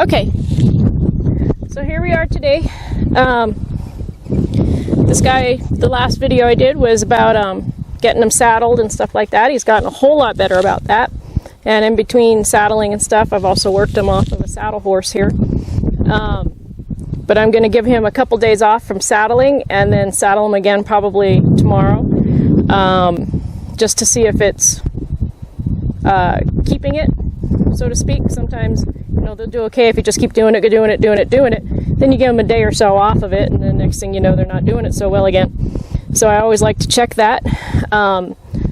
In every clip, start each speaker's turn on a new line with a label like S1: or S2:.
S1: Okay, so here we are today. This guy, the last video I did was about getting him saddled and stuff like that. He's gotten a whole lot better about that. And in between saddling and stuff, I've also worked him off of a saddle horse here. But I'm going to give him a couple days off from saddling and then saddle him again probably tomorrow, just to see if it's keeping it, so to speak. Sometimes, you know, they'll do okay if you just keep doing it. Then you give them a day or so off of it, and then next thing you know, they're not doing it so well again. So I always like to check that.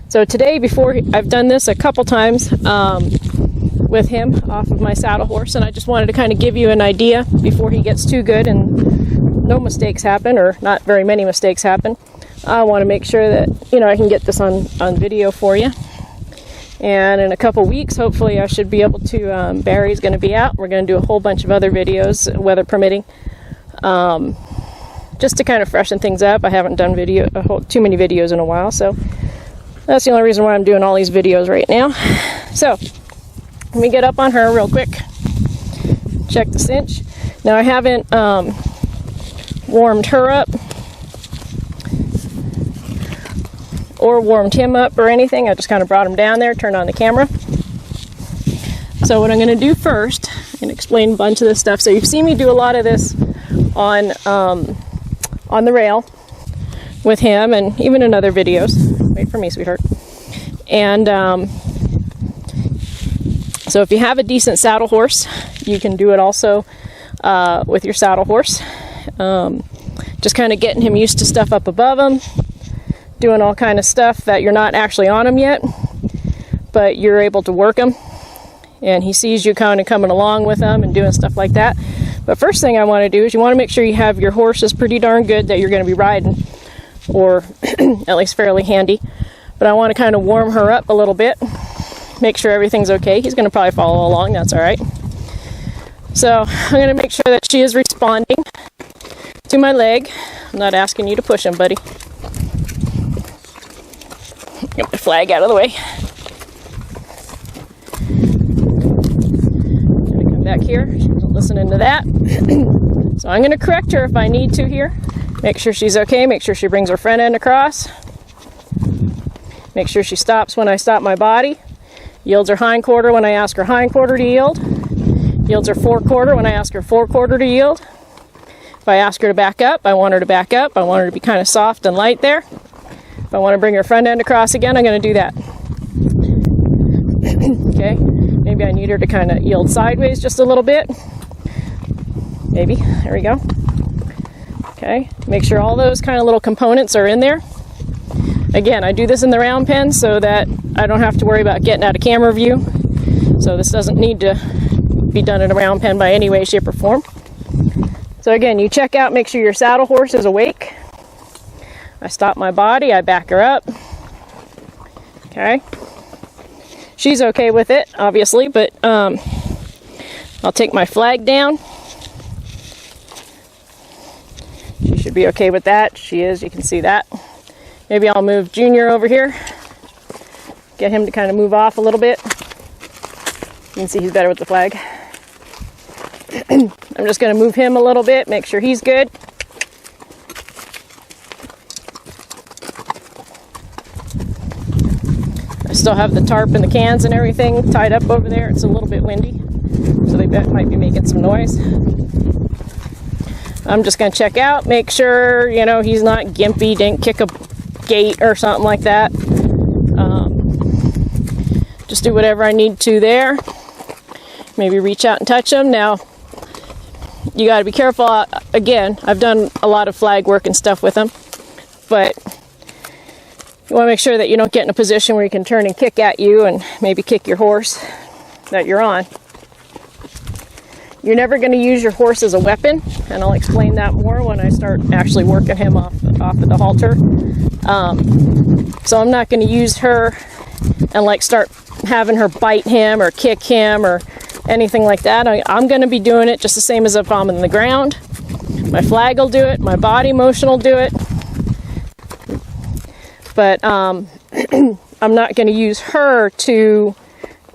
S1: So today, before I've done this a couple times with him off of my saddle horse, and I just wanted to kind of give you an idea before he gets too good and no mistakes happen, or not very many mistakes happen. I want to make sure that, you know, I can get this on video for you. And in a couple weeks, hopefully I should be able to, Barry's going to be out. We're going to do a whole bunch of other videos, weather permitting, just to kind of freshen things up. I haven't done too many videos in a while, so that's the only reason why I'm doing all these videos right now. So let me get up on her real quick, check the cinch. Now I haven't warmed her up or warmed him up or anything. I just kind of brought him down there, turned on the camera. So what I'm going to do first, I'm going to explain a bunch of this stuff. So you've seen me do a lot of this on the rail with him, and even in other videos. Wait for me, sweetheart. And so if you have a decent saddle horse, you can do it also with your saddle horse. Just kind of getting him used to stuff up above him, doing all kind of stuff that you're not actually on him yet, but you're able to work him, and he sees you kind of coming along with him and doing stuff like that. But first thing I want to do is you want to make sure you have your horses pretty darn good that you're going to be riding, or at least fairly handy. But I want to kind of warm her up a little bit, make sure everything's okay. He's going to probably follow along, that's all right. So I'm going to make sure that she is responding to my leg. I'm not asking you to push him, buddy. Get my flag out of the way. I'm gonna come back here. She wasn't listening to that. So I'm gonna correct her if I need to here. Make sure she's okay. Make sure she brings her front end across. Make sure she stops when I stop my body. Yields her hind quarter when I ask her hind quarter to yield. Yields her fore quarter when I ask her fore quarter to yield. If I ask her to back up, I want her to back up. I want her to be kind of soft and light there. If I want to bring her front end across again, I'm going to do that. Okay, maybe I need her to kind of yield sideways just a little bit. Maybe, there we go. Okay, make sure all those kind of little components are in there. Again, I do this in the round pen so that I don't have to worry about getting out of camera view. So this doesn't need to be done in a round pen by any way, shape, or form. So again, you check out, make sure your saddle horse is awake. I stop my body, I back her up. Okay. She's okay with it, obviously, but I'll take my flag down. She should be okay with that. She is, you can see that. Maybe I'll move Junior over here. Get him to kind of move off a little bit. You can see he's better with the flag. I'm just going to move him a little bit, make sure he's good. I still have the tarp and the cans and everything tied up over there. It's a little bit windy, so they might be making some noise. I'm just going to check out, make sure, you know, he's not gimpy, didn't kick a gate or something like that. Just do whatever I need to there. Maybe reach out and touch him. Now, you got to be careful. Again, I've done a lot of flag work and stuff with him, but you want to make sure that you don't get in a position where he can turn and kick at you and maybe kick your horse that you're on. You're never going to use your horse as a weapon, and I'll explain that more when I start actually working him off of the halter. So I'm not going to use her and like start having her bite him or kick him or anything like that. I'm going to be doing it just the same as if I'm in the ground. My flag will do it. My body motion will do it. But I'm not going to use her to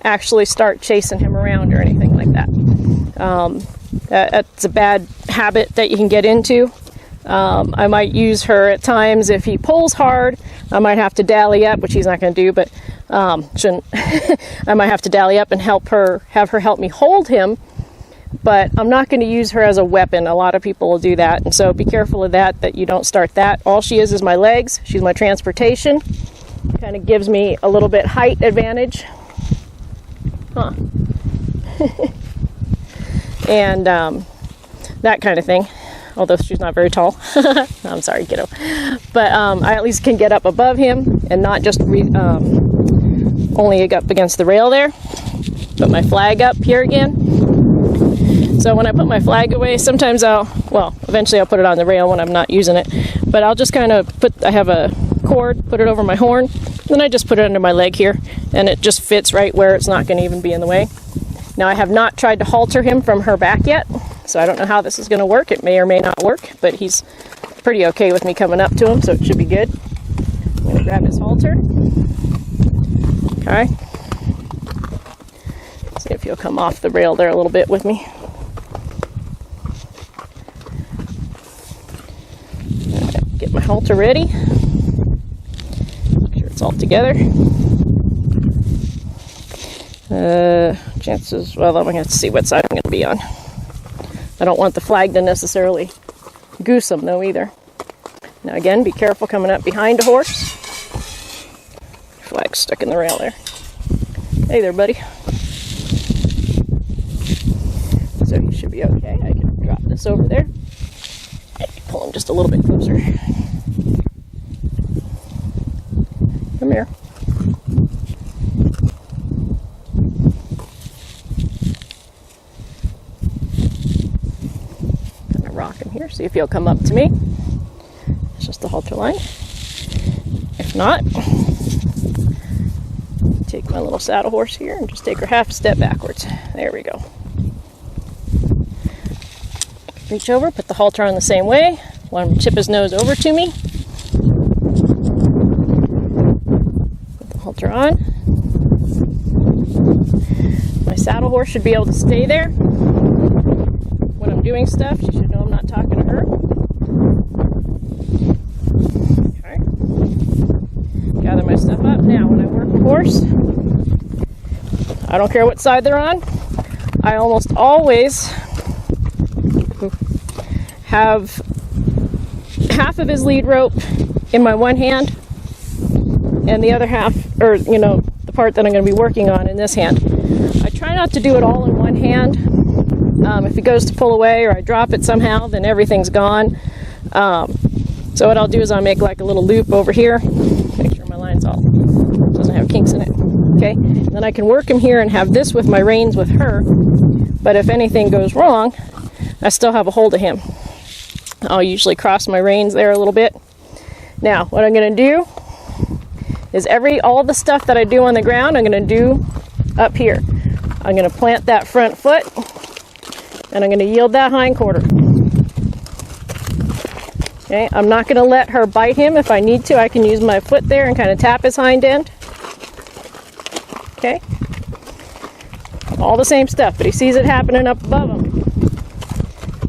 S1: actually start chasing him around or anything like that. That's a bad habit that you can get into. I might use her at times if he pulls hard. I might have to dally up, which he's not going to do, but shouldn't. I might have to dally up and have her help me hold him, but I'm not going to use her as a weapon. A lot of people will do that, and so be careful of that you don't start that. All she is my legs. She's my transportation. Kind of gives me a little bit height advantage. And that kind of thing. Although she's not very tall. I'm sorry, kiddo. But I at least can get up above him and not just only up against the rail there. Put my flag up here again. So when I put my flag away, sometimes eventually I'll put it on the rail when I'm not using it. But I'll just kind of I have a cord, put it over my horn, then I just put it under my leg here, and it just fits right where it's not going to even be in the way. Now I have not tried to halter him from her back yet, so I don't know how this is going to work. It may or may not work, but he's pretty okay with me coming up to him, so it should be good. I'm going to grab his halter. Okay. See if he'll come off the rail there a little bit with me. Right, get my halter ready. Make sure it's all together. Chances, I'm going to have to see what side I'm going to be on. I don't want the flag to necessarily goose them though either. Now again, be careful coming up behind a horse. Flag's stuck in the rail there. Hey there, buddy. So he should be okay. I can drop this over there. Pull him just a little bit closer. Come here. Rock him here, see if he'll come up to me. It's just the halter line. If not, take my little saddle horse here and just take her half a step backwards. There we go. Reach over, put the halter on the same way. Want him to tip his nose over to me. Put the halter on. My saddle horse should be able to stay there. When I'm doing stuff, she should know I'm not talking to her. Okay. Gather my stuff up. Now, when I work the horse, I don't care what side they're on. I almost always have half of his lead rope in my one hand and the other half, or the part that I'm going to be working on in this hand. I try not to do it all in one hand. If it goes to pull away or I drop it somehow, then everything's gone. So what I'll do is I'll make like a little loop over here. Make sure my line's all doesn't have kinks in it. Okay, and then I can work him here and have this with my reins with her. But if anything goes wrong, I still have a hold of him. I'll usually cross my reins there a little bit. Now, what I'm going to do is all the stuff that I do on the ground, I'm going to do up here. I'm going to plant that front foot. And I'm going to yield that hind quarter. Okay, I'm not going to let her bite him. If I need to, I can use my foot there and kind of tap his hind end. Okay. All the same stuff, but he sees it happening up above him.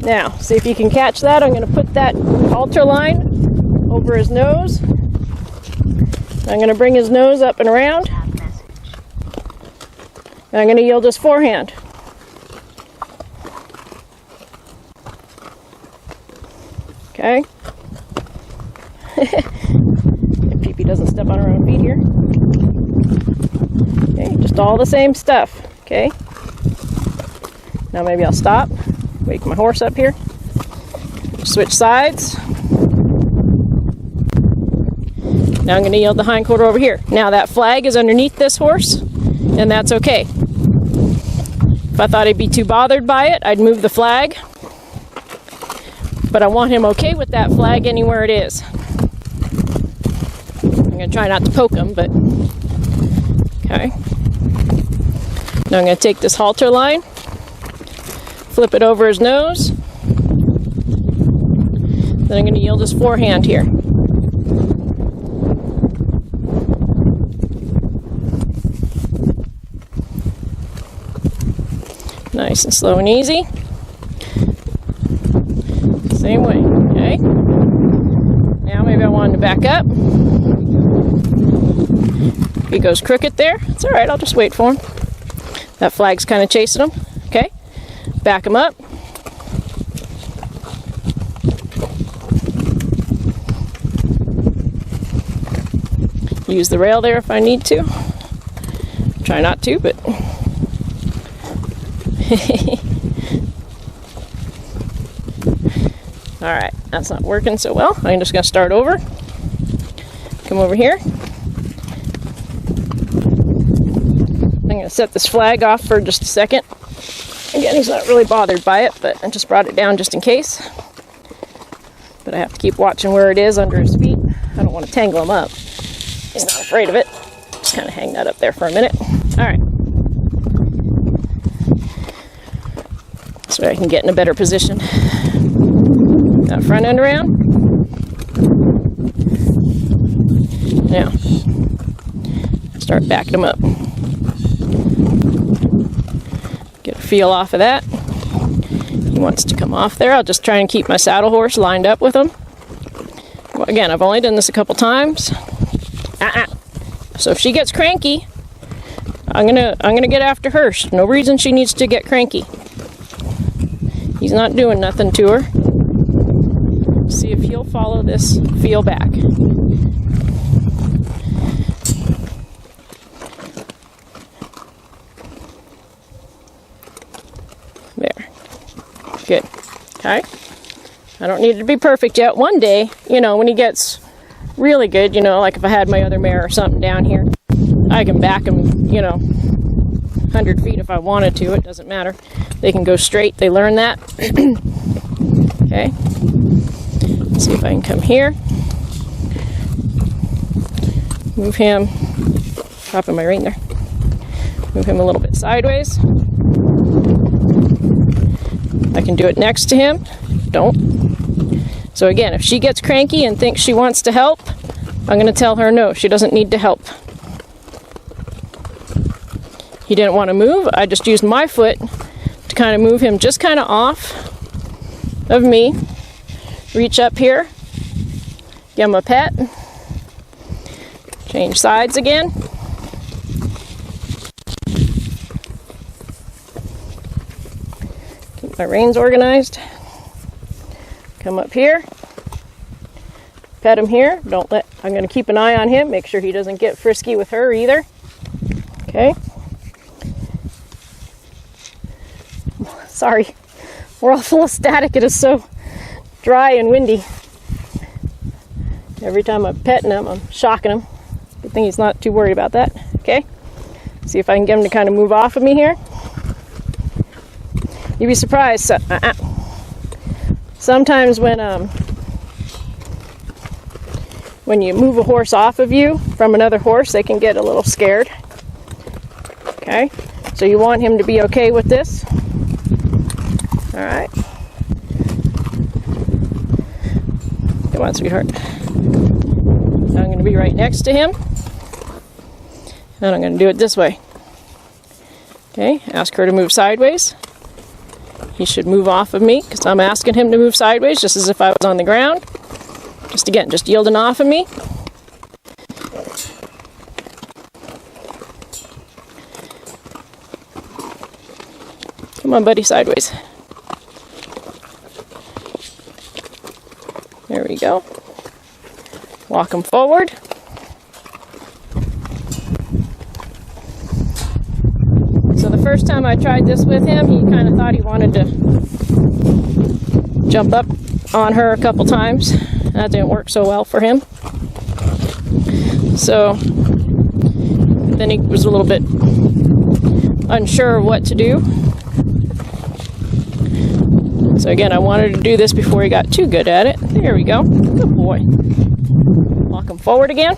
S1: Now, see if you can catch that. I'm going to put that halter line over his nose. I'm going to bring his nose up and around. And I'm going to yield his forehand. Okay. If Pee-Pee doesn't step on her own feet here. Okay, just all the same stuff. Okay. Now maybe I'll stop. Wake my horse up here. Switch sides. Now I'm going to yield the hind quarter over here. Now that flag is underneath this horse, and that's okay. If I thought he'd be too bothered by it, I'd move the flag. But I want him okay with that flag anywhere it is. I'm going to try not to poke him, but... Okay. Now I'm going to take this halter line, flip it over his nose. Then I'm going to yield his forehand here. Nice and slow and easy. Same way, okay? Now maybe I want him to back up. If he goes crooked there, it's alright, I'll just wait for him. That flag's kind of chasing him, okay? Back him up. Use the rail there if I need to. Try not to, but... Alright, that's not working so well. I'm just going to start over. Come over here. I'm going to set this flag off for just a second. Again, he's not really bothered by it, but I just brought it down just in case. But I have to keep watching where it is under his feet. I don't want to tangle him up. He's not afraid of it. Just kind of hang that up there for a minute. Alright. So I can get in a better position. That front end around. Now, start backing him up. Get a feel off of that. He wants to come off there. I'll just try and keep my saddle horse lined up with him. Well, again, I've only done this a couple times. So if she gets cranky, I'm gonna get after her. No reason she needs to get cranky. He's not doing nothing to her. See if he'll follow this feel back. There. Good. Okay. I don't need it to be perfect yet. One day, you know, when he gets really good, you know, like if I had my other mare or something down here, I can back him, you know, 100 feet if I wanted to. It doesn't matter. They can go straight. They learn that. Okay. Let's see if I can come here. Move him. Dropping my rein there. Move him a little bit sideways. I can do it next to him. Don't. So again, if she gets cranky and thinks she wants to help, I'm going to tell her no, she doesn't need to help. He didn't want to move. I just used my foot to kind of move him just kind of off of me. Reach up here. Give him a pet. Change sides again. Keep my reins organized. Come up here. Pet him here. I'm going to keep an eye on him. Make sure he doesn't get frisky with her either. Okay. Sorry. We're all full of static. It is so dry and windy. Every time I'm petting him, I'm shocking him. Good thing he's not too worried about that. Okay. See if I can get him to kind of move off of me here. You'd be surprised. Sometimes when you move a horse off of you from another horse, they can get a little scared. Okay, so you want him to be okay with this. All right. Come on, sweetheart. Now I'm going to be right next to him, and I'm going to do it this way. Okay, ask her to move sideways. He should move off of me because I'm asking him to move sideways just as if I was on the ground. Just again, just yielding off of me. Come on, buddy, sideways. There we go. Walk him forward. So the first time I tried this with him, he kind of thought he wanted to jump up on her a couple times. That didn't work so well for him. So then he was a little bit unsure of what to do. So again, I wanted to do this before he got too good at it. There we go. Good boy. Walk him forward again.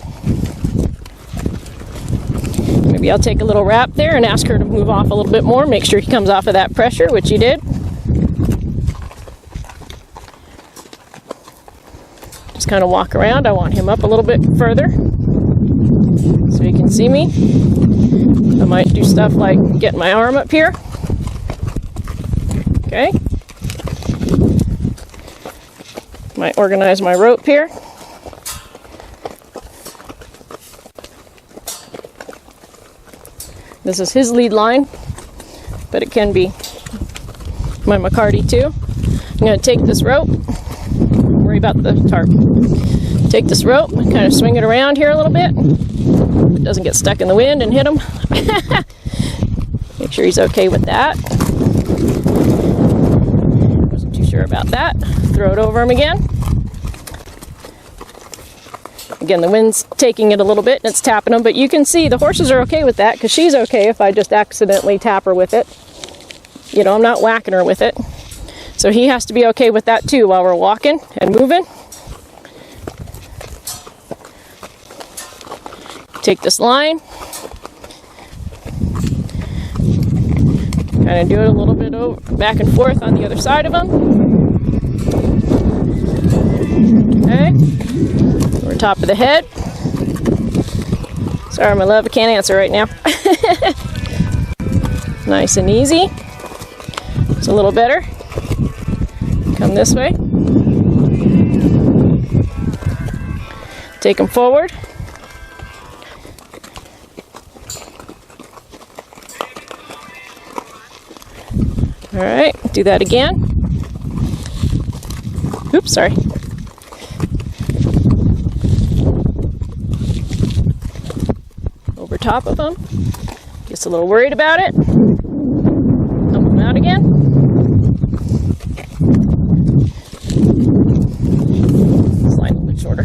S1: Maybe I'll take a little wrap there and ask her to move off a little bit more. Make sure he comes off of that pressure, which he did. Just kind of walk around. I want him up a little bit further so he can see me. I might do stuff like getting my arm up here. Okay. Might organize my rope here. This is his lead line, but it can be my McCarty too. I'm going to take this rope, don't worry about the tarp. Take this rope and kind of swing it around here a little bit. It doesn't get stuck in the wind and hit him. Make sure he's okay with that. Wasn't too sure about that. Throw it over him again. Again, the wind's taking it a little bit and it's tapping him, but you can see the horses are okay with that because she's okay if I just accidentally tap her with it. You know, I'm not whacking her with it. So he has to be okay with that too while we're walking and moving. Take this line. Kind of do it a little bit over, back and forth on the other side of him. Okay. Over top of the head. Sorry, my love, I can't answer right now. Nice and easy. It's a little better. Come this way. Take him forward. All right, do that again. Oops, sorry. Over top of him. Gets a little worried about it. Dump him out again. Slide a little bit shorter.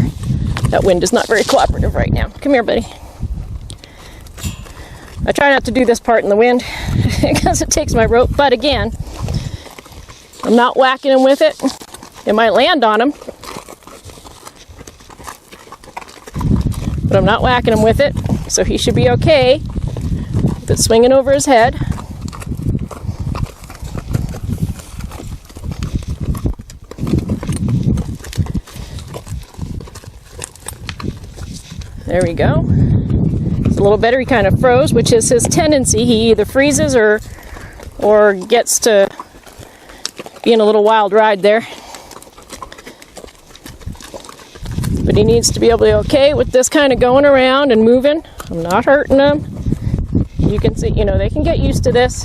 S1: That wind is not very cooperative right now. Come here, buddy. I try not to do this part in the wind because it takes my rope, but again, I'm not whacking him with it. It might land on him, but I'm not whacking him with it, so he should be okay with it swinging over his head. There we go. It's a little better. He kind of froze, which is his tendency. He either freezes or gets to being a little wild ride there. But he needs to be able to be okay with this kind of going around and moving. I'm not hurting him. You can see, you know, they can get used to this.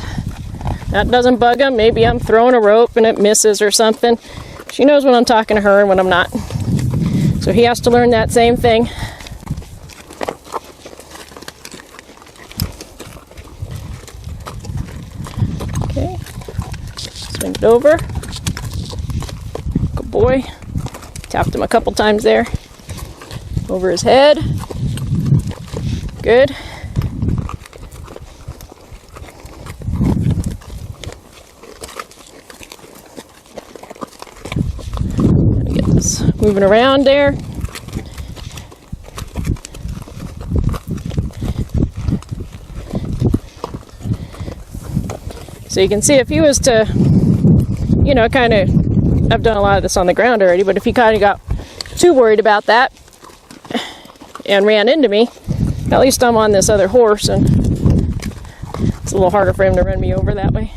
S1: That doesn't bug him. Maybe I'm throwing a rope and it misses or something. She knows when I'm talking to her and when I'm not. So he has to learn that same thing. Okay. Swing it over. Good boy. Tapped him a couple times there. Over his head. Good. Gotta get this moving around there. So you can see if he was to, you know, kind of, I've done a lot of this on the ground already, but if he kind of got too worried about that and ran into me, at least I'm on this other horse and it's a little harder for him to run me over that way.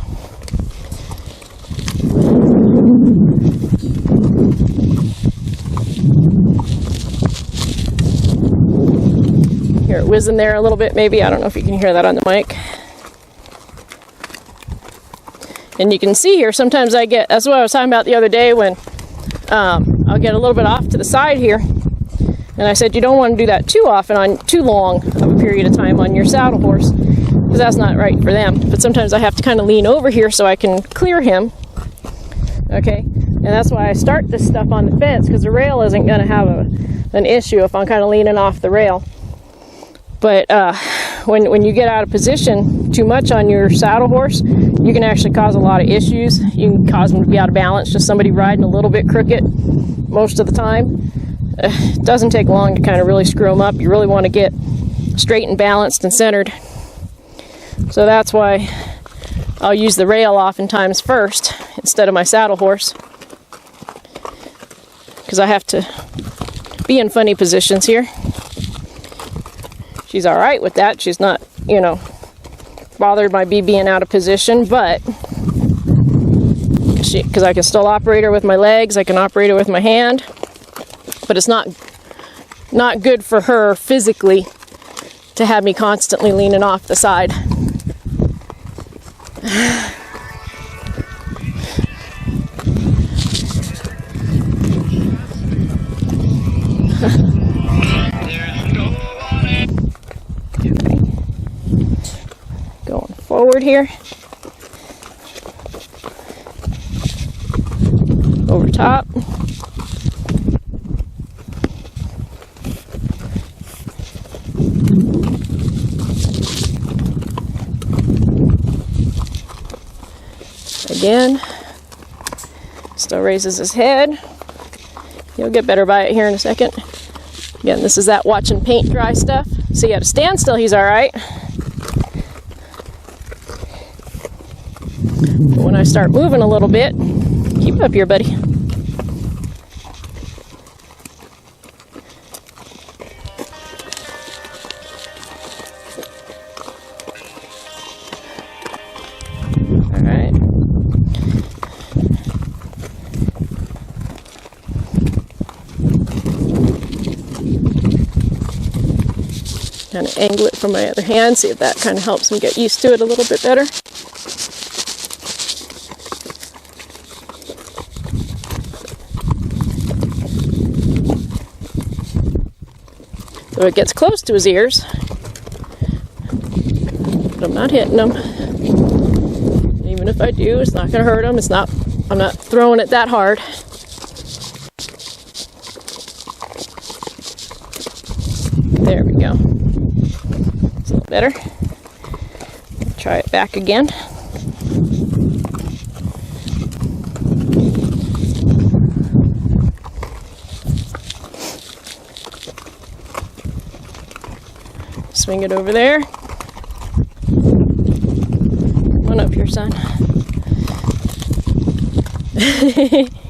S1: Hear it whizzing there a little bit maybe. I don't know if you can hear that on the mic. And you can see here, sometimes I get, that's what I was talking about the other day when I'll get a little bit off to the side here. And I said, you don't want to do that too often on too long of a period of time on your saddle horse, because that's not right for them. But sometimes I have to kind of lean over here so I can clear him. Okay, and that's why I start this stuff on the fence, because the rail isn't going to have an issue if I'm kind of leaning off the rail. But when you get out of position too much on your saddle horse, you can actually cause a lot of issues. You can cause them to be out of balance, just somebody riding a little bit crooked most of the time. It doesn't take long to kind of really screw them up. You really want to get straight and balanced and centered. So that's why I'll use the rail oftentimes first instead of my saddle horse, because I have to be in funny positions here. She's all right with that. She's not, you know, bothered by me being out of position, but because I can still operate her with my legs, I can operate her with my hand, but it's not good for her physically to have me constantly leaning off the side. Okay. Going forward here. Over top. Again. Still raises his head. He'll get better by it here in a second. Again, this is that watching paint dry stuff. See, at a standstill, he's all right. But when I start moving a little bit, keep up here, buddy. All right. Kind of angle it from my other hand, see if that kind of helps him get used to it a little bit better. So it gets close to his ears, but I'm not hitting him. Even if I do, it's not going to hurt him. I'm not throwing it that hard. There we go. It's a little better. Try it back again. Swing it over there. Come on up here, son.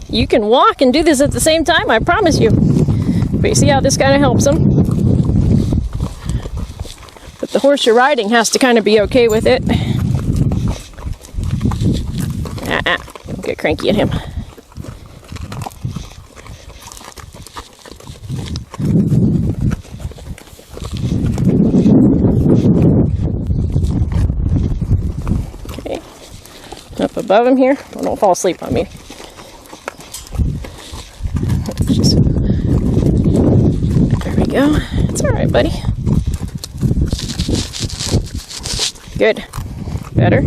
S1: You can walk and do this at the same time, I promise you. But you see how this kind of helps him? But the horse you're riding has to kind of be okay with it. Don't get cranky at him. Okay, up above him here. Oh, don't fall asleep on me. There we go. It's all right, buddy. Good. Better.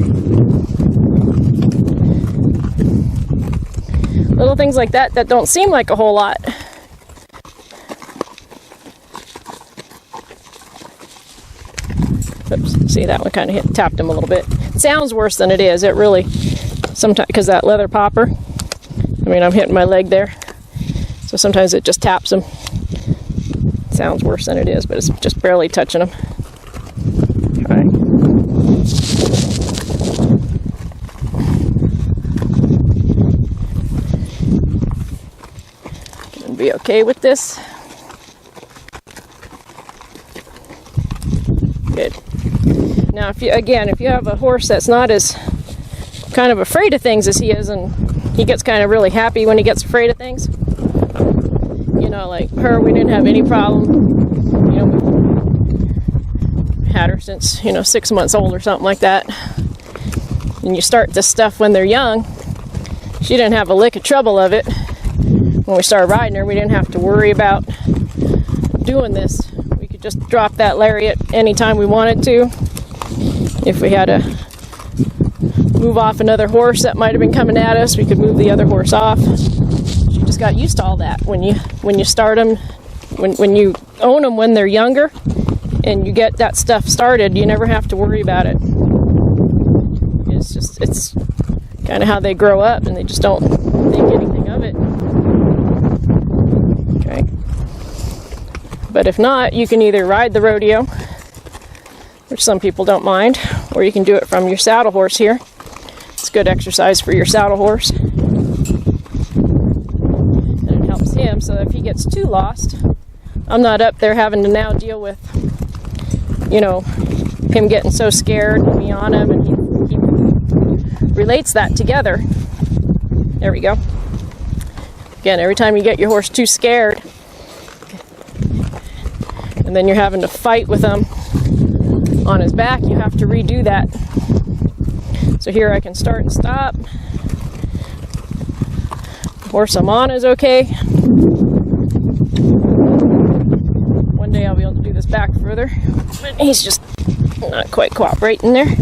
S1: Little things like that don't seem like a whole lot. Oops. See, that one kind of tapped him a little bit. It sounds worse than it is. It really, sometimes, because that leather popper, I mean, I'm hitting my leg there. So sometimes it just taps him. It sounds worse than it is, but it's just barely touching him. All right. Gonna be okay with this. Good. Now, if you have a horse that's not as kind of afraid of things as he is, and he gets kind of really happy when he gets afraid of things, you know, like her, we didn't have any problem. You know, we had her since, 6 months old or something like that. And you start this stuff when they're young. She didn't have a lick of trouble of it. When we started riding her, we didn't have to worry about doing this. We could just drop that lariat anytime we wanted to. If we had to move off another horse that might have been coming at us, we could move the other horse off. She just got used to all that. When you start them, when you own them when they're younger, and you get that stuff started, you never have to worry about it. It's kind of how they grow up, and they just don't think anything of it. Okay. But if not, you can either ride the rodeo, which some people don't mind, or you can do it from your saddle horse here. It's good exercise for your saddle horse. And it helps him so that if he gets too lost, I'm not up there having to now deal with, him getting so scared and me on him, and he relates that together. There we go. Again, every time you get your horse too scared, and then you're having to fight with him on his back, you have to redo that. So here I can start and stop. The horse I'm on is okay. One day I'll be able to do this back further, but he's just not quite cooperating there.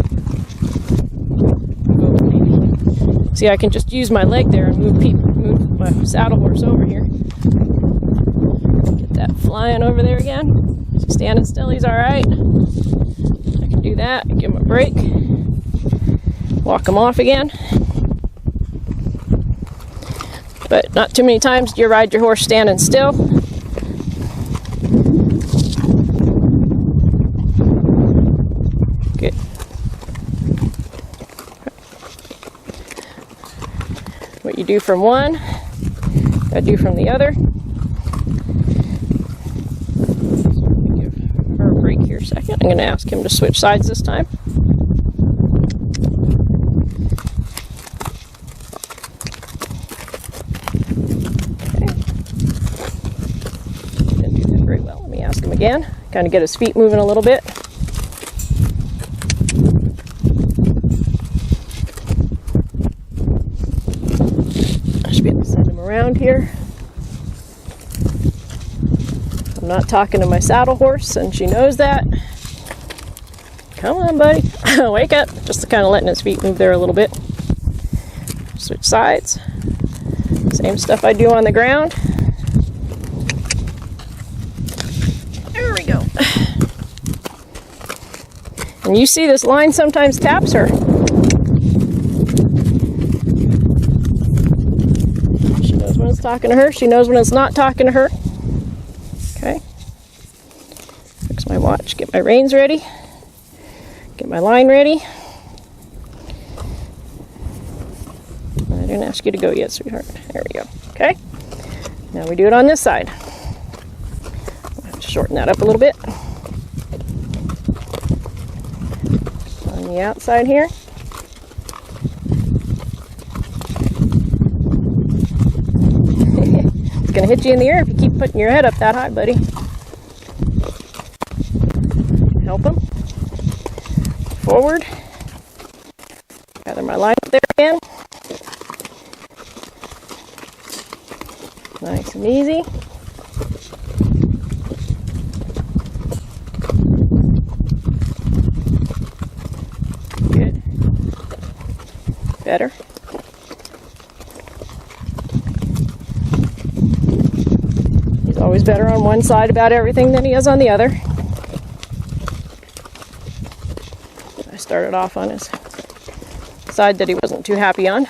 S1: See, I can just use my leg there and move my saddle horse over here. Get that flying over there again. Standing still, he's all right. I can do that, give him a break, walk him off again. But not too many times do you ride your horse standing still. Good. What you do from one, I do from the other. Give her a break here a second. I'm going to ask him to switch sides this time. Okay. Didn't do that very well. Let me ask him again. Kind of get his feet moving a little bit. Around here. I'm not talking to my saddle horse, and she knows that. Come on, buddy. Wake up. Just kind of letting his feet move there a little bit. Switch sides. Same stuff I do on the ground. There we go. And you see this line sometimes taps her. When it's talking to her, she knows when it's not talking to her. Okay. Fix my watch, get my reins ready, get my line ready. I didn't ask you to go yet, sweetheart. There we go. Okay. Now we do it on this side. I'll have to shorten that up a little bit. On the outside here. Gonna hit you in the ear if you keep putting your head up that high, buddy. Help him. Forward. Gather my line up there again. Nice and easy. Good. Better. Always better on one side about everything than he is on the other. I started off on his side that he wasn't too happy on.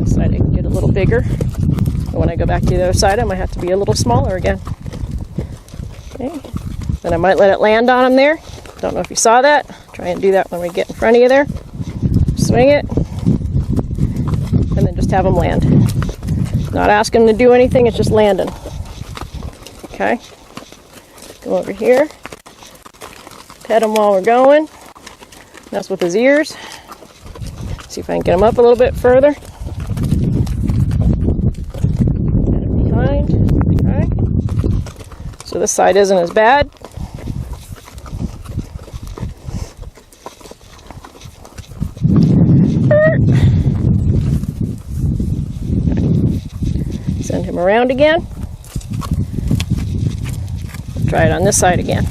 S1: This side I can get a little bigger. But when I go back to the other side, I might have to be a little smaller again. Okay. Then I might let it land on him there. Don't know if you saw that. Try and do that when we get in front of you there. Swing it, and then just have him land. Not ask him to do anything, it's just landing. Okay. Go over here. Pet him while we're going. Mess with his ears. See if I can get him up a little bit further. Pet him behind. Okay. So this side isn't as bad. Send him around again. Try it on this side again.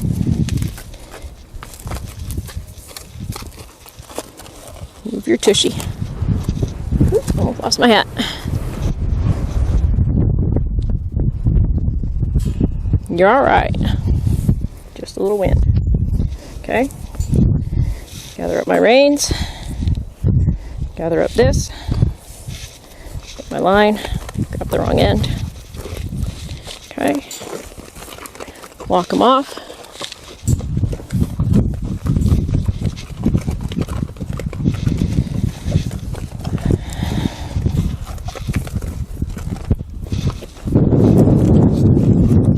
S1: Move your tushy. Oops, almost lost my hat. You're all right. Just a little wind. Okay. Gather up my reins. Gather up this. Get my line. Grab the wrong end. Okay. Walk them off.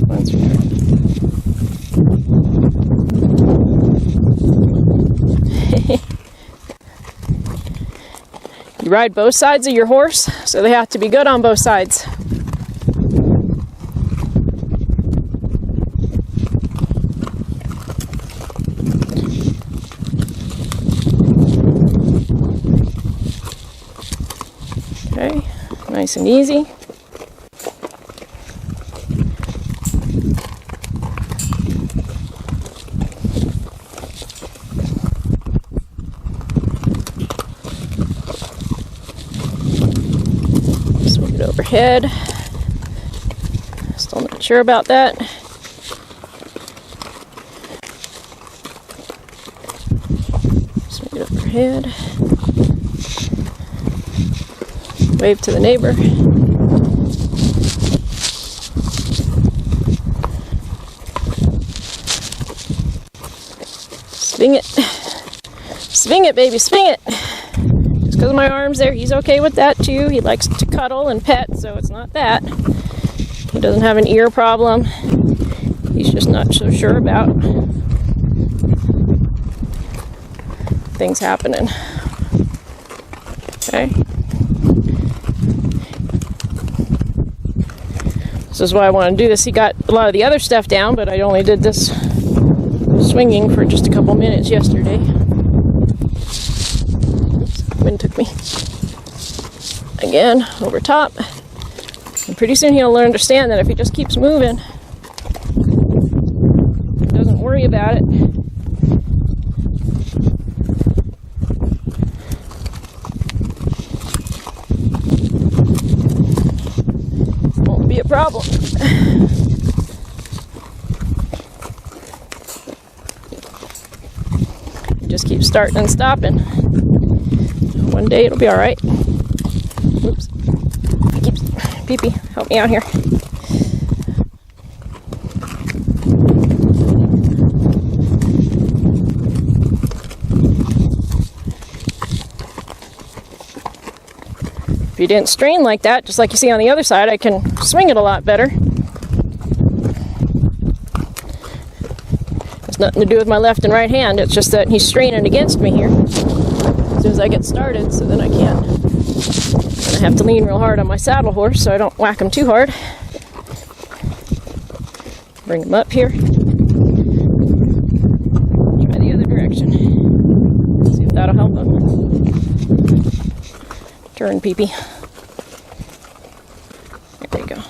S1: Once we ride both sides of your horse, so they have to be good on both sides. Okay, nice and easy. Swing it overhead. Still not sure about that. Swing it overhead. Wave to the neighbor. Swing it. Swing it, baby, swing it. Just because of my arm's there, he's okay with that too. He likes to cuddle and pet, so it's not that. He doesn't have an ear problem. He's just not so sure about things happening. Okay. This is why I want to do this. He got a lot of the other stuff down, but I only did this swinging for just a couple minutes yesterday. Oops, wind took me. Again, over top. And pretty soon he'll understand that if he just keeps moving, doesn't worry about it, won't be a problem. Just keep starting and stopping. One day it'll be all right. Oops. Pee-pee, help me out here. If you didn't strain like that, just like you see on the other side, I can swing it a lot better. It's nothing to do with my left and right hand, it's just that he's straining against me here as soon as I get started, so then I can't. And I have to lean real hard on my saddle horse so I don't whack him too hard. Bring him up here. Try the other direction. See if that'll help him. Turn, Pee-pee. There you go.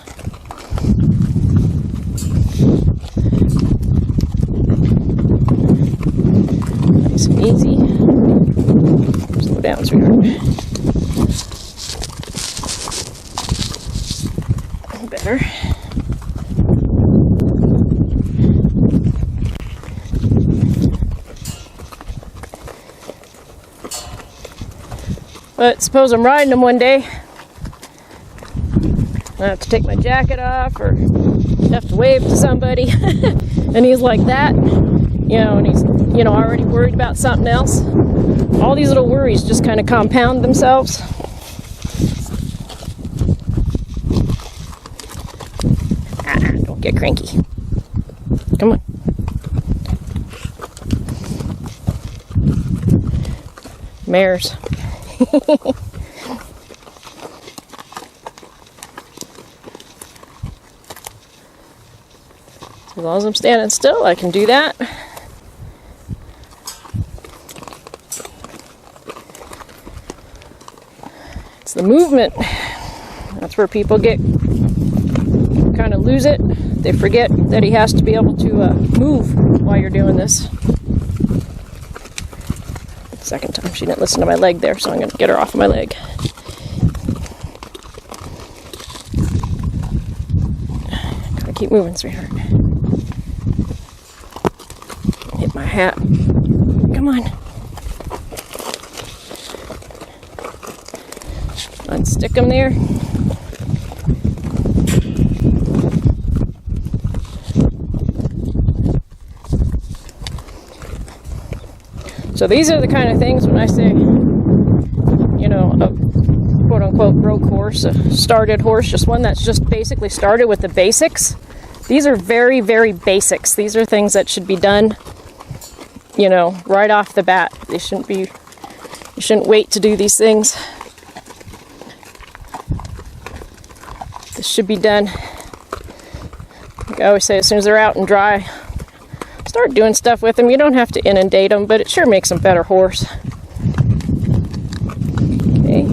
S1: Nice and easy. Slow down, sweetheart. Better. But suppose I'm riding him one day, I have to take my jacket off or have to wave to somebody and he's like that, and he's, already worried about something else. All these little worries just kind of compound themselves. Don't get cranky. Come on. Mares. As long as I'm standing still, I can do that. It's the movement. That's where people kind of lose it. They forget that he has to be able to move while you're doing this. Second time she didn't listen to my leg there, so I'm going to get her off of my leg. Gotta keep moving, sweetheart. Hit my hat. Come on. Unstick them there. So these are the kind of things when I say, a quote-unquote broke horse, a started horse, just one that's just basically started with the basics. These are very, very basics. These are things that should be done, right off the bat. You shouldn't wait to do these things. This should be done. Like I always say, as soon as they're out and dry, start doing stuff with them. You don't have to inundate them, but it sure makes them better horse. Okay.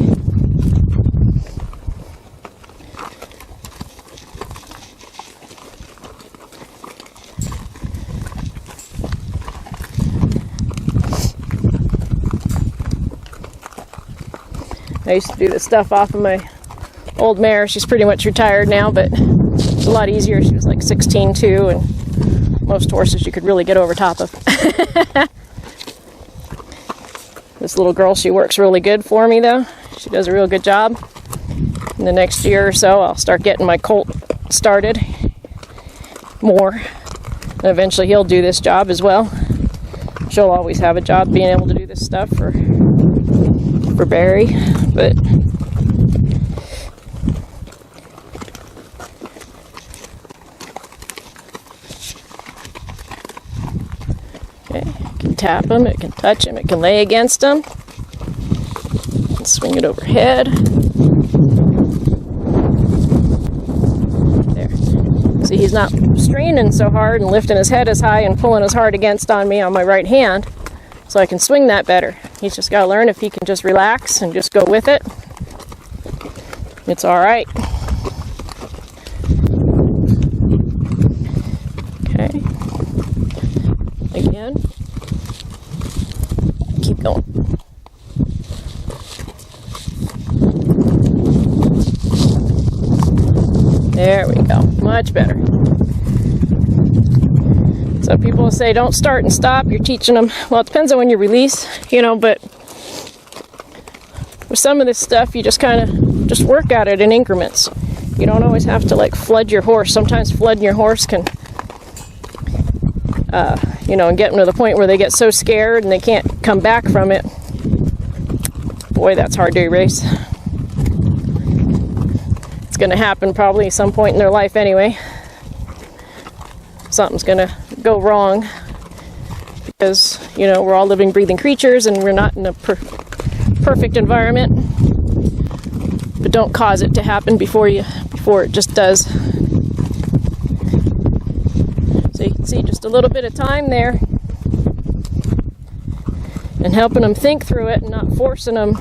S1: I used to do this stuff off of my old mare. She's pretty much retired now, but it's a lot easier. She was like 16 too, and most horses you could really get over top of. This little girl, she works really good for me though. She does a real good job. In the next year or so, I'll start getting my colt started more. And eventually he'll do this job as well. She'll always have a job being able to do this stuff for Barry, but okay, it can tap him, it can touch him, it can lay against him. Swing it overhead. There. See, he's not straining so hard and lifting his head as high and pulling as hard against on me on my right hand, so I can swing that better. He's just got to learn if he can just relax and just go with it. It's all right. Okay. Again. Keep going. There we go. Much better. So people will say, don't start and stop. You're teaching them. Well, it depends on when you release, you know, but with some of this stuff, you just kind of just work at it in increments. You don't always have to like flood your horse. Sometimes flooding your horse can, you know, and get them to the point where they get so scared and they can't come back from it. Boy, that's hard to erase. It's going to happen probably at some point in their life anyway. Something's going to go wrong because, you know, we're all living, breathing creatures and we're not in a perfect environment. But don't cause it to happen before it just does. So you can see just a little bit of time there and helping them think through it and not forcing them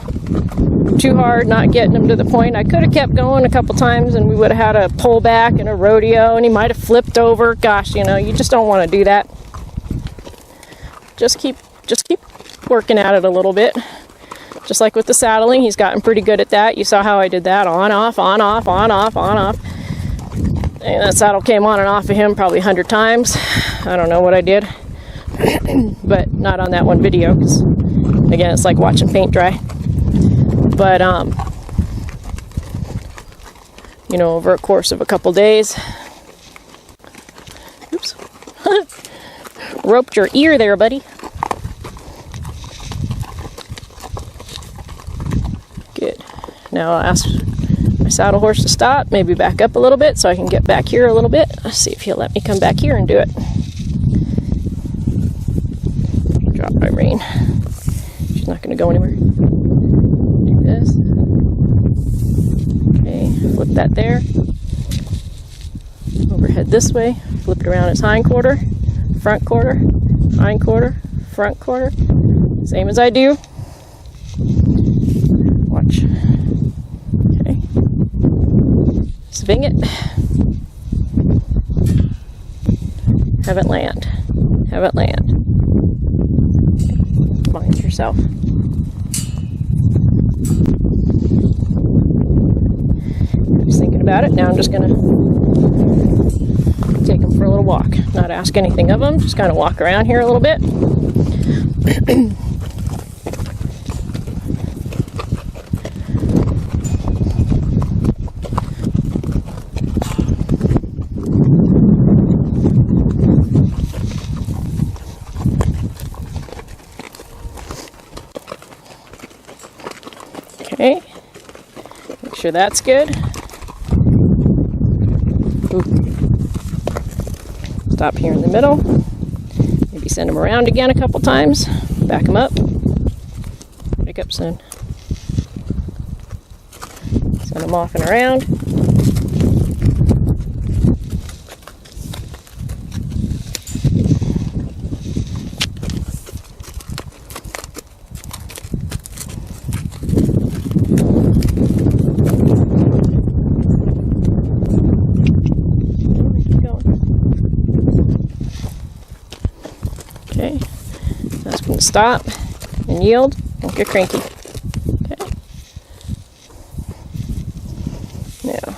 S1: too hard, not getting them to the point. I could have kept going a couple times and we would have had a pullback and a rodeo and he might have flipped over. Gosh, you know, you just don't want to do that. Just keep working at it a little bit. Just like with the saddling, he's gotten pretty good at that. You saw how I did that, on, off, on, off, on, off, on, off. And that saddle came on and off of him probably 100 times. I don't know what I did. But not on that one video, because again, it's like watching paint dry. But you know, over a course of a couple days. Oops. Roped your ear there, buddy. Good. Now I'll ask my saddle horse to stop, maybe back up a little bit so I can get back here a little bit. Let's see if he'll let me come back here and do it. Drop my rein. She's not going to go anywhere. Do this. Okay, flip that there. Overhead this way. Flip it around his hind quarter, front quarter, hind quarter, front quarter. Same as I do. Watch. Okay. Swing it. Have it land. Have it land. Mind yourself. Just thinking about it. Now I'm just going to take him for a little walk. Not ask anything of him. Just kind of walk around here a little bit. Okay, make sure that's good. Ooh. Stop here in the middle. Maybe send him around again a couple times. Back him up. Pick up soon. Send him off and around. him to stop and yield. Don't get cranky. Okay. Now,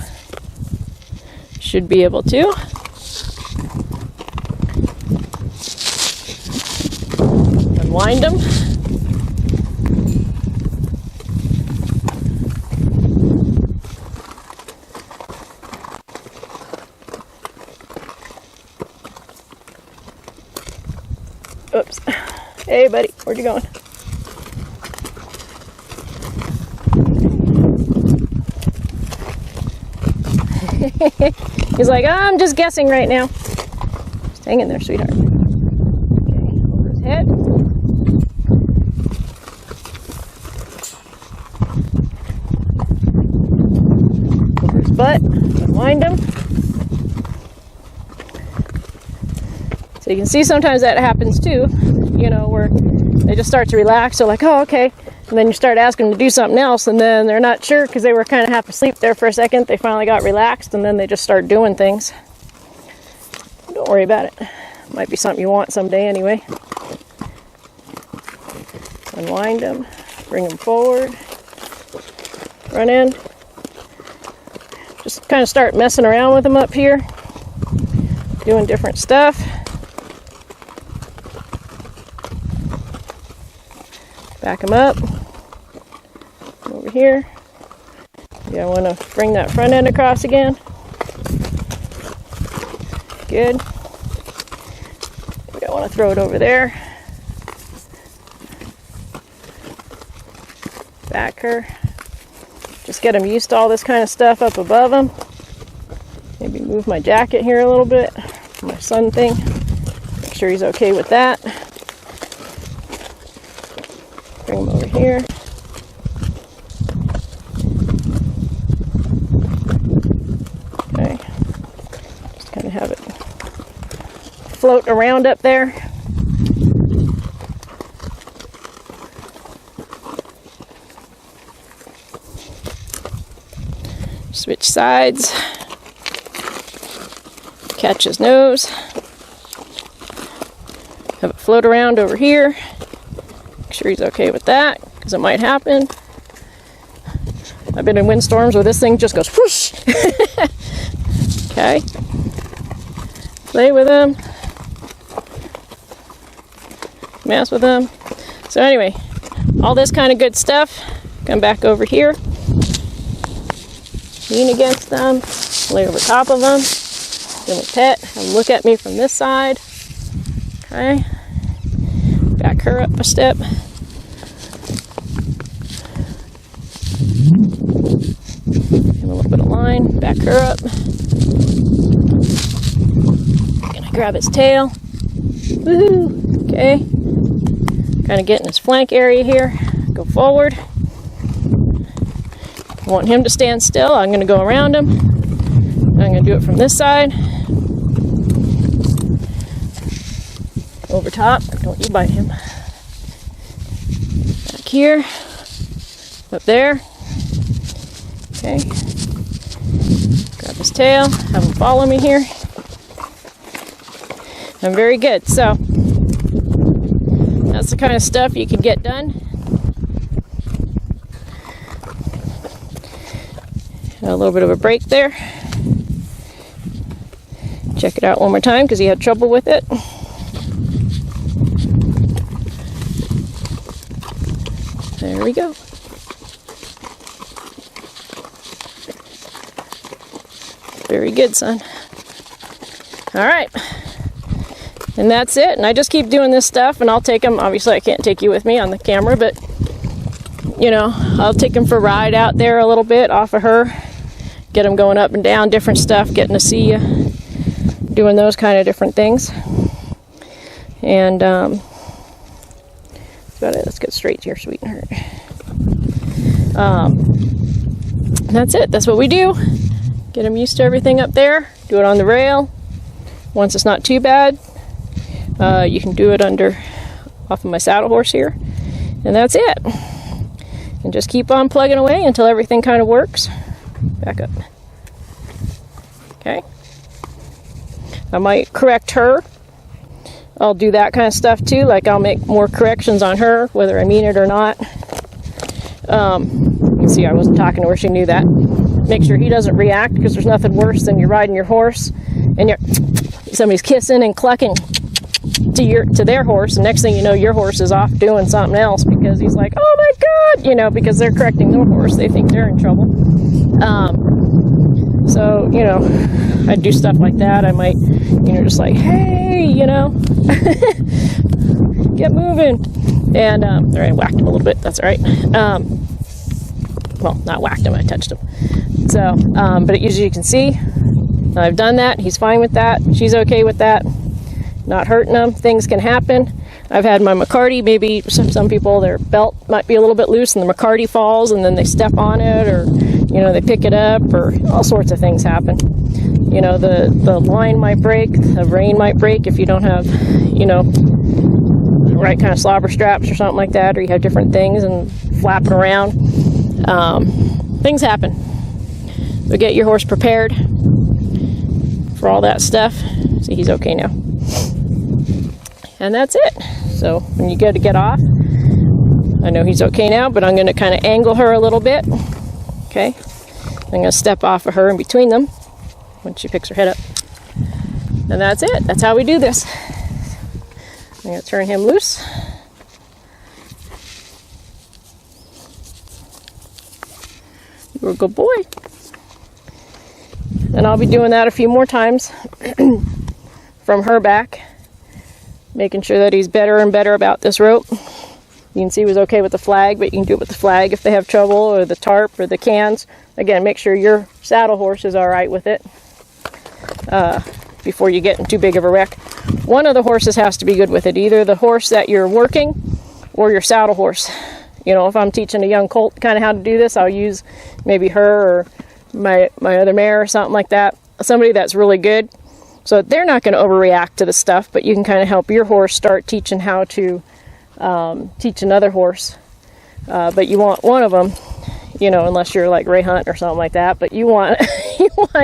S1: should be able to. Unwind him. Oops. Hey, buddy, where'd you going? He's like, oh, I'm just guessing right now. Just hang in there, sweetheart. Okay, over his head. Over his butt. Unwind him. So you can see sometimes that happens too, you know, where they just start to relax. They're like, oh, okay. And then you start asking them to do something else, and then they're not sure because they were kind of half asleep there for a second. They finally got relaxed, and then they just start doing things. Don't worry about it. Might be something you want someday anyway. Unwind them, bring them forward, run in. Just kind of start messing around with them up here, doing different stuff. Back them up. Over here. Yeah, I want to bring that front end across again. Good. I want to throw it over there. Back her. Just get them used to all this kind of stuff up above them. Maybe move my jacket here a little bit. My sun thing. Make sure he's okay with that. Bring him over here. Okay. Just kind of have it float around up there. Switch sides. Catch his nose. Have it float around over here. Make sure he's okay with that, because it might happen. I've been in windstorms where this thing just goes whoosh. Okay. Play with him. Mess with him. So anyway, all this kind of good stuff. Come back over here. Lean against them. Lay over top of them. Give him a pet. Have him look at me from this side. Okay. Back her up a step. Give him a little bit of line. Back her up. Gonna grab his tail. Woohoo! Okay. Kind of getting his flank area here. Go forward. I want him to stand still. I'm gonna go around him. I'm gonna do it from this side. Over top. Don't you bite him. Back here. Up there. Okay. Grab his tail. Have him follow me here. And very good. So that's the kind of stuff you can get done. A little bit of a break there. Check it out one more time because he had trouble with it. There we go. Very good, son. All right. And that's it. And I just keep doing this stuff, and I'll take him. Obviously, I can't take you with me on the camera, but, you know, I'll take him for a ride out there a little bit off of her. Get him going up and down, different stuff, getting to see you, doing those kind of different things. And that's about it. Let's get straight here, sweetheart. That's it. That's what we do. Get him used to everything up there. Do it on the rail. Once it's not too bad, you can do it off of my saddle horse here. And that's it. And just keep on plugging away until everything kind of works. Back up. Okay. I might correct her I'll do that kind of stuff too. Like I'll make more corrections on her, whether I mean it or not. You can see I wasn't talking to her, she knew that. Make sure he doesn't react, because there's nothing worse than you're riding your horse and somebody's kissing and clucking to their horse, and next thing you know, your horse is off doing something else because he's like, oh my god, you know, because they're correcting their horse, they think they're in trouble. So, you know, I do stuff like that. I might, you know, just like, hey, you know, get moving. And there, I whacked him a little bit. That's all right. Well, not whacked him, I touched him. So, but as you can see, I've done that. He's fine with that. She's okay with that. Not hurting them. Things can happen. I've had my McCarty, maybe some people, their belt might be a little bit loose and the McCarty falls and then they step on it, or, you know, they pick it up, or all sorts of things happen. You know, the line might break, the rein might break if you don't have, you know, the right kind of slobber straps or something like that, or you have different things and flapping around. Things happen. So get your horse prepared for all that stuff. See, he's okay now. And that's it. So when you go to get off, I know he's okay now, but I'm going to kind of angle her a little bit. Okay. I'm going to step off of her in between them when she picks her head up. And that's it. That's how we do this. I'm going to turn him loose. You're a good boy. And I'll be doing that a few more times from her back, making sure that he's better and better about this rope. You can see he was okay with the flag, but you can do it with the flag if they have trouble, or the tarp, or the cans. Again, make sure your saddle horse is all right with it before you get in too big of a wreck. One of the horses has to be good with it, either the horse that you're working or your saddle horse. You know, if I'm teaching a young colt kind of how to do this, I'll use maybe her or my other mare or something like that. Somebody that's really good. So they're not going to overreact to the stuff, but you can kind of help your horse start teaching how to teach another horse. But you want one of them, you know, unless you're like Ray Hunt or something like that, but you want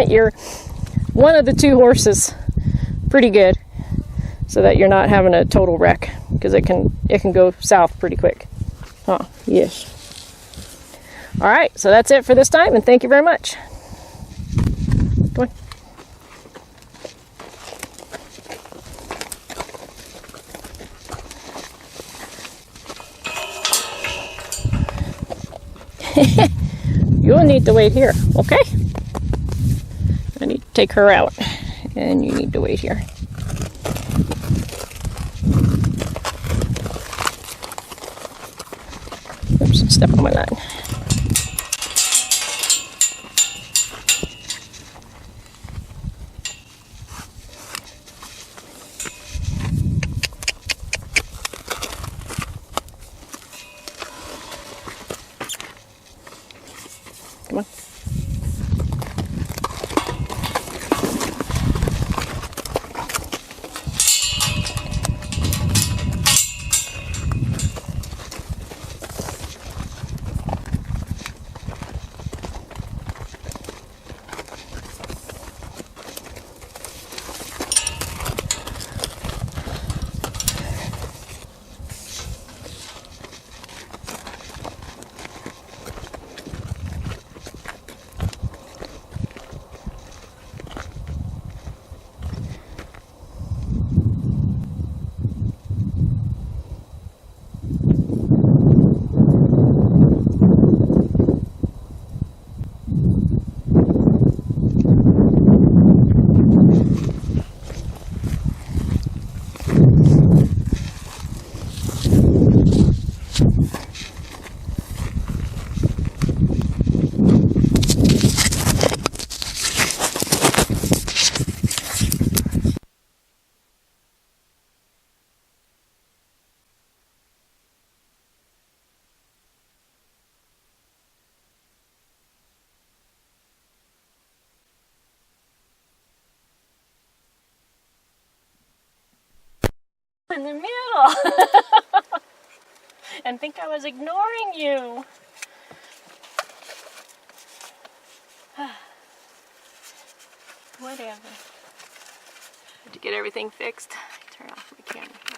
S1: your one of the two horses pretty good, so that you're not having a total wreck, because it can go south pretty quick. Yes. All right, so that's it for this time, and thank you very much. Come on. You'll need to wait here, okay? I need to take her out, and you need to wait here. Oops, step on my line. Come on. In the middle and think I was ignoring you. Whatever. Had to get everything fixed.
S2: turn off my camera.